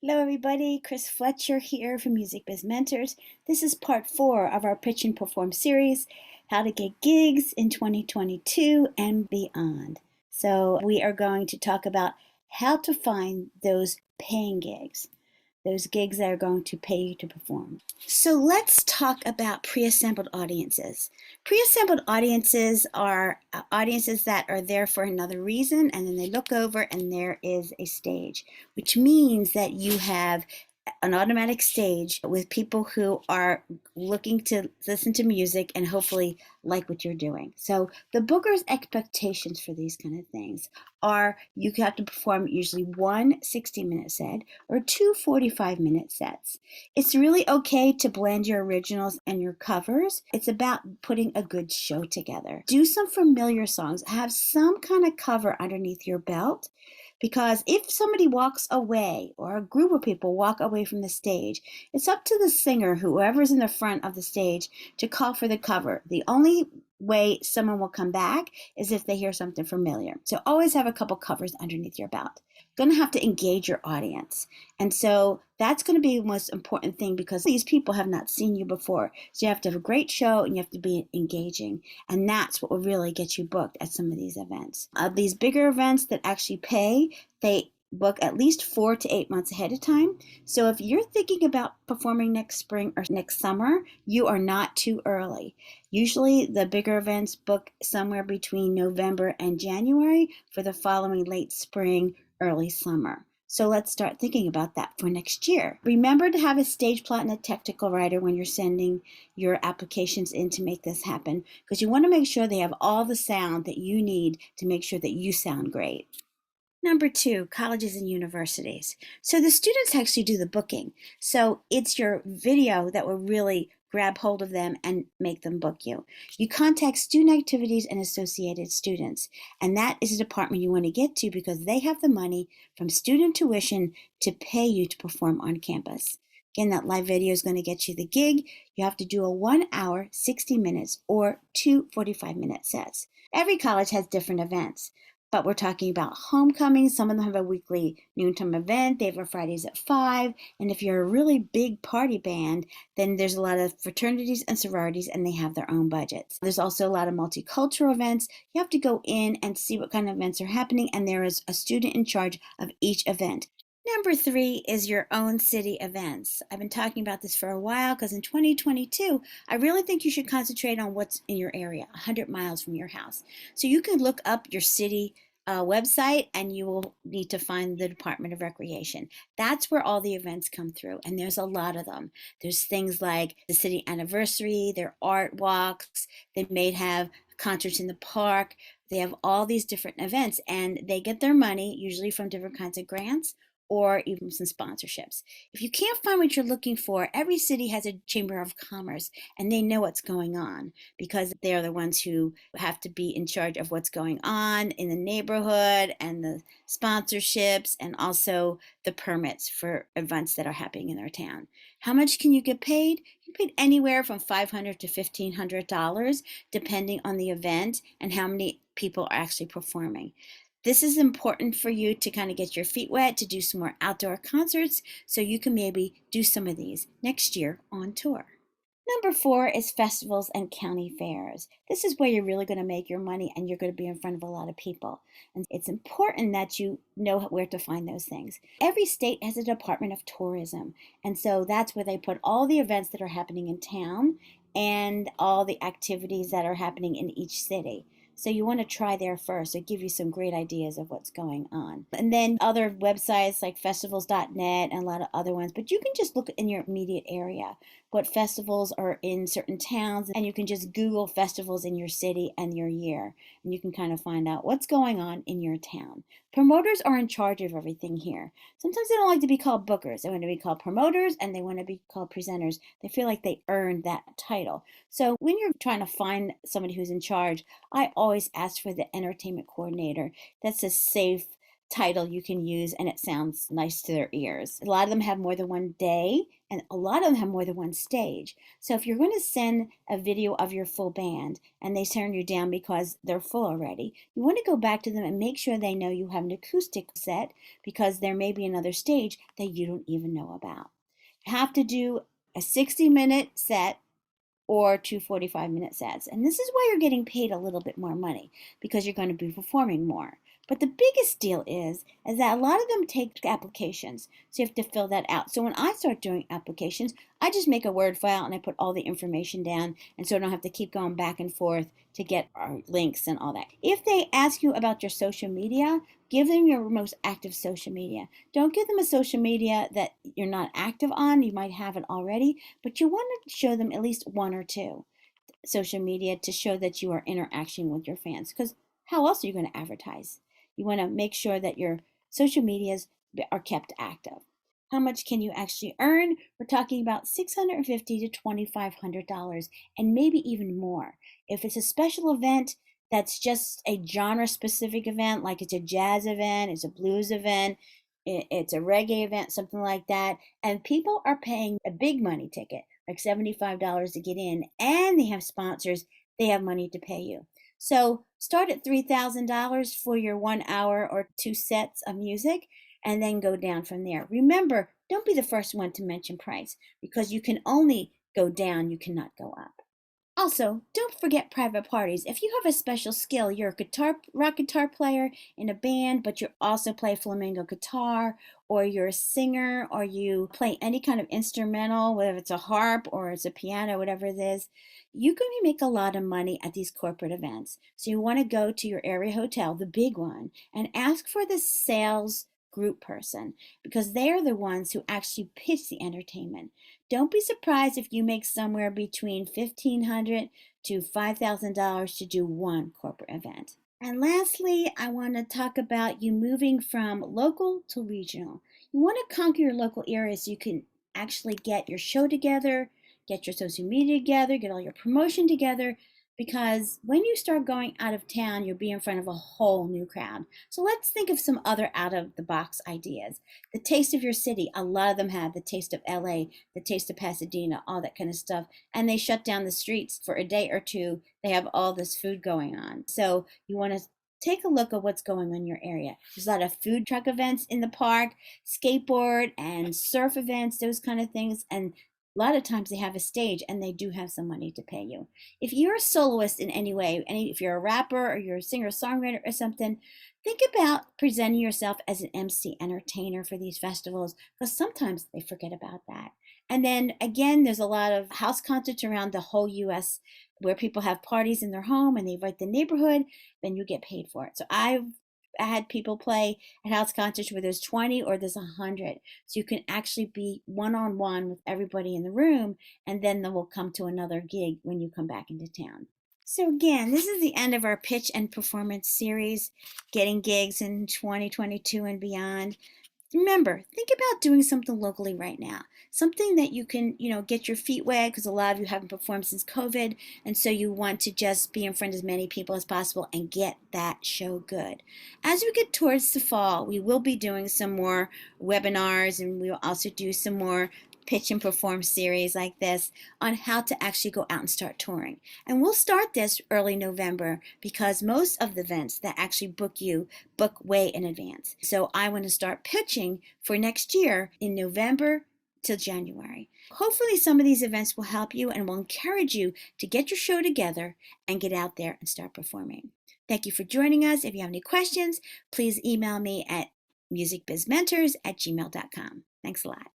Hello, everybody. Chris Fletcher here from Music Biz Mentors. This is part 4 of our Pitch and Perform series, How to Get Gigs in 2022 and Beyond. So, we are going to talk about how to find those paying gigs, those gigs that are going to pay you to perform. So let's talk about pre-assembled audiences. Pre-assembled audiences are audiences that are there for another reason, and then they look over and there is a stage, which means that you have an automatic stage with people who are looking to listen to music and hopefully like what you're doing. So the booker's expectations for these kind of things are you have to perform usually one 60-minute set or two 45-minute sets. It's really okay to blend your originals and your covers. It's about putting a good show together. Do some familiar songs. Have some kind of cover underneath your belt. Because if somebody walks away or a group of people walk away from the stage, it's up to the singer, whoever's in the front of the stage, to call for the cover. The only way someone will come back is if they hear something familiar. So always have a couple covers underneath your belt. Going to have to engage your audience. And so that's going to be the most important thing because these people have not seen you before. So you have to have a great show and you have to be engaging. And that's what will really get you booked at some of these events. These bigger events that actually pay, they book at least 4 to 8 months ahead of time. So if you're thinking about performing next spring or next summer, you are not too early. Usually the bigger events book somewhere between November and January for the following late spring, early summer. So let's start thinking about that for next year. Remember to have a stage plot and a technical writer when you're sending your applications in to make this happen, because you want to make sure they have all the sound that you need to make sure that you sound great. Number 2, colleges and universities. So the students actually do the booking. So it's your video that will really grab hold of them and make them book you. You contact student activities and associated students. And that is a department you want to get to because they have the money from student tuition to pay you to perform on campus. Again, that live video is going to get you the gig. You have to do a 1 hour, 60 minutes, or two 45-minute sets. Every college has different events. But we're talking about homecoming. Some of them have a weekly noontime event. They have a Fridays at 5. And if you're a really big party band, then there's a lot of fraternities and sororities, and they have their own budgets. There's also a lot of multicultural events. You have to go in and see what kind of events are happening, and there is a student in charge of each event. Number 3 is your own city events. I've been talking about this for a while because in 2022, I really think you should concentrate on what's in your area, 100 miles from your house. So you can look up your city website and you will need to find the Department of Recreation. That's where all the events come through, and there's a lot of them. There's things like the city anniversary, their art walks, they may have concerts in the park. They have all these different events, and they get their money usually from different kinds of grants or even some sponsorships. If you can't find what you're looking for, every city has a chamber of commerce and they know what's going on because they're the ones who have to be in charge of what's going on in the neighborhood and the sponsorships and also the permits for events that are happening in their town. How much can you get paid? You get paid anywhere from $500 to $1,500 depending on the event and how many people are actually performing. This is important for you to kind of get your feet wet, to do some more outdoor concerts, so you can maybe do some of these next year on tour. Number 4 is festivals and county fairs. This is where you're really going to make your money and you're going to be in front of a lot of people. And it's important that you know where to find those things. Every state has a Department of Tourism. And so that's where they put all the events that are happening in town and all the activities that are happening in each city. So you want to try there first. It'll give you some great ideas of what's going on. And then other websites like festivals.net and a lot of other ones. But you can just look in your immediate area what festivals are in certain towns, and you can just Google festivals in your city and your year, and you can kind of find out what's going on in your town. Promoters are in charge of everything here. Sometimes they don't like to be called bookers. They want to be called promoters and they want to be called presenters. They feel like they earned that title. So when you're trying to find somebody who's in charge, I always ask for the entertainment coordinator. That's a safe title you can use and it sounds nice to their ears. A lot of them have more than one day and a lot of them have more than one stage. So if you're going to send a video of your full band and they turn you down because they're full already, you want to go back to them and make sure they know you have an acoustic set because there may be another stage that you don't even know about. You have to do a 60-minute set or two 45-minute sets. And this is why you're getting paid a little bit more money because you're going to be performing more. But the biggest deal is that a lot of them take applications. So you have to fill that out. So when I start doing applications, I just make a Word file and I put all the information down. And so I don't have to keep going back and forth to get our links and all that. If they ask you about your social media, give them your most active social media. Don't give them a social media that you're not active on. You might have it already, but you want to show them at least one or two social media to show that you are interacting with your fans. Because how else are you going to advertise? You want to make sure that your social medias are kept active. How much can you actually earn? We're talking about $650 to $2,500 and maybe even more. If it's a special event that's just a genre specific event, like it's a jazz event, it's a blues event, it's a reggae event, something like that, and people are paying a big money ticket, like $75 to get in, and they have sponsors, they have money to pay you. So start at $3,000 for your 1 hour or two sets of music and then go down from there. Remember, don't be the first one to mention price because you can only go down, you cannot go up. Also, don't forget private parties. If you have a special skill, you're a rock guitar player in a band, but you also play flamenco guitar, or you're a singer, or you play any kind of instrumental, whether it's a harp or it's a piano, whatever it is, you can make a lot of money at these corporate events. So you want to go to your area hotel, the big one, and ask for the sales group person because they are the ones who actually pitch the entertainment. Don't be surprised if you make somewhere between $1,500 to $5,000 to do one corporate event. And lastly, I want to talk about you moving from local to regional. You want to conquer your local areas so you can actually get your show together, get your social media together, get all your promotion together, because when you start going out of town, you'll be in front of a whole new crowd. So let's think of some other out of the box ideas. The taste of your city, a lot of them have the taste of LA, the taste of Pasadena, all that kind of stuff. And they shut down the streets for a day or two. They have all this food going on. So you want to take a look at what's going on in your area. There's a lot of food truck events in the park, skateboard and surf events, those kind of things. And a lot of times they have a stage and they do have some money to pay you. If you're a soloist in any way, if you're a rapper or you're a singer-songwriter or something, think about presenting yourself as an MC entertainer for these festivals because sometimes they forget about that. And then again, there's a lot of house concerts around the whole US where people have parties in their home and they invite the neighborhood, then you get paid for it. So I had people play at house concerts where there's 20 or there's 100. So you can actually be one-on-one with everybody in the room, and then they will come to another gig when you come back into town. So again, this is the end of our pitch and performance series, getting gigs in 2022 and beyond. Remember, think about doing something locally right now. Something that you can, get your feet wet because a lot of you haven't performed since COVID. And so you want to just be in front of as many people as possible and get that show good. As we get towards the fall, we will be doing some more webinars and we will also do some more pitch and perform series like this on how to actually go out and start touring. And we'll start this early November because most of the events that actually book way in advance. So I want to start pitching for next year in November till January. Hopefully some of these events will help you and will encourage you to get your show together and get out there and start performing. Thank you for joining us. If you have any questions, please email me at musicbizmentors@gmail.com. Thanks a lot.